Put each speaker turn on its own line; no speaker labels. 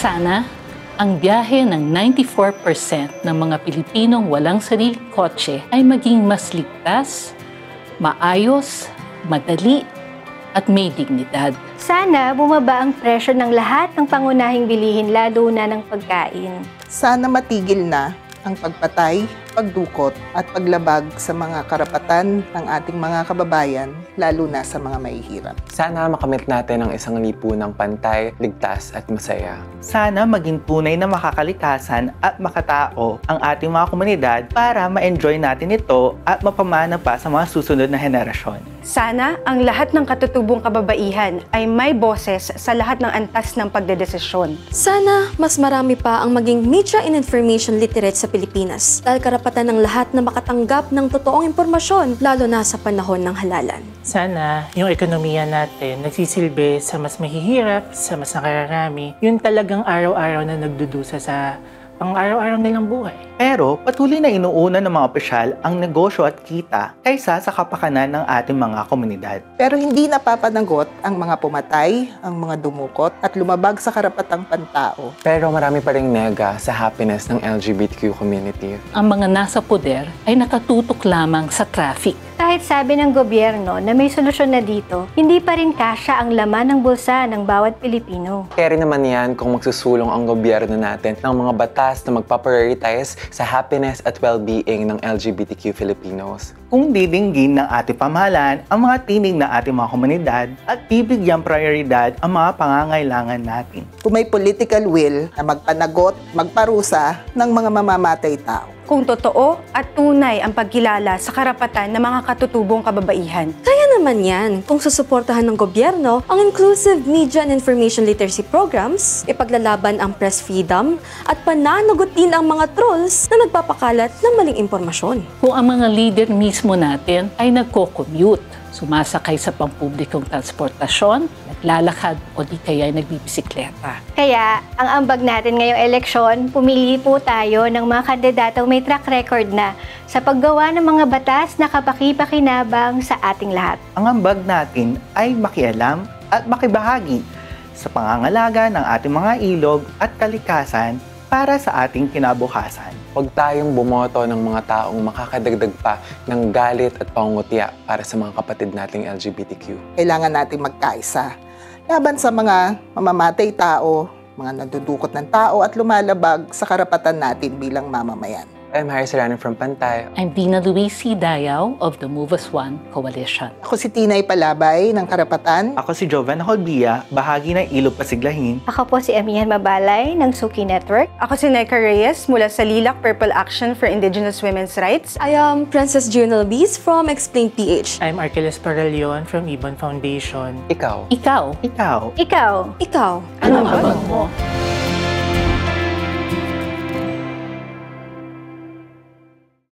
Sana, ang biyahe ng 94% ng mga Pilipinong walang sariling kotse ay maging mas ligtas, maayos, madali, at may dignidad.
Sana bumaba ang presyo ng lahat ng pangunahing bilihin, lalo na ng pagkain.
Sana matigil na ang pagpatay, pagdukot at paglabag sa mga karapatan ng ating mga kababayan, lalo na sa mga mahihirap.
Sana makamit natin ang isang lipunang pantay, ligtas at masaya.
Sana maging tunay na makakalikasan at makatao ang ating mga komunidad para ma-enjoy natin ito at mapamana pa sa mga susunod na henerasyon.
Sana ang lahat ng katutubong kababaihan ay may boses sa lahat ng antas ng pagdedesisyon.
Sana mas marami pa ang maging media and information literate sa Pilipinas dahil karapatan ng lahat na makatanggap ng totoong impormasyon lalo na sa panahon ng halalan.
Sana yung ekonomiya natin nagsisilbi sa mas mahihirap, sa mas nakararami, yun talagang araw-araw na nagdudusa sa pang-araw-araw nilang buhay.
Pero patuloy na inuuna ng mga opisyal ang negosyo at kita kaysa sa kapakanan ng ating mga komunidad.
Pero hindi napapanagot ang mga pumatay, ang mga dumukot at lumabag sa karapatang pantao.
Pero marami pa ring nega sa happiness ng LGBTQ community.
Ang mga nasa poder ay nakatutok lamang sa traffic.
Kahit sabi ng gobyerno na may solusyon na dito, hindi pa rin kasya ang laman ng bulsa ng bawat Pilipino.
Kaya rin naman yan kung magsusulong ang gobyerno natin ng mga batas na magpaprioritize sa happiness at well-being ng LGBTQ Filipinos.
Kung didinggin ng ating pamahalaan ang mga tinig ng ating mga komunidad at bibigyang prioridad ang mga pangangailangan natin.
Kung may political will na magpanagot, magparusa ng mga mamamatay tao.
Kung totoo at tunay ang pagkilala sa karapatan ng mga katutubong kababaihan.
Kaya naman yan kung susuportahan ng gobyerno ang inclusive media and information literacy programs, ipaglalaban ang press freedom, at pananagutin ang mga trolls na nagpapakalat ng maling impormasyon.
Kung ang mga leader mismo natin ay nagko-commute, sumasakay sa pampublikong transportasyon, naglalakad o di kaya nagbibisikleta.
Kaya, ang ambag natin ngayong eleksyon, pumili po tayo ng mga kandidatong may track record na sa paggawa ng mga batas na kapaki-pakinabang sa ating lahat.
Ang ambag natin ay makialam at makibahagi sa pangangalaga ng ating mga ilog at kalikasan para sa ating kinabukasan.
Huwag tayong bumoto ng mga taong makakadagdag pa ng galit at pangungutya para sa mga kapatid nating LGBTQ.
Kailangan natin magkaisa laban sa mga mamamatay tao, mga nandudukot ng tao at lumalabag sa karapatan natin bilang mamamayan.
I'm Harry Serrano from Pantay.
I'm Dina Luis C. Dayaw of the Move As One Coalition.
Ako si Tinay Palabay ng Karapatan.
Ako si Jovan Holbia, bahagi ng Ilog Pasiglahin.
Ako po si Amihan Mabalay ng Suki Network.
Ako si Nika Reyes mula sa Lilac Purple Action for Indigenous Women's Rights.
I am Princess Junel Bees from Explain PH.
I'm Arkeles Paralion from Ibon Foundation.
Ikaw.
Ikaw.
Ikaw.
Ikaw.
Ikaw.
Anong abang mo?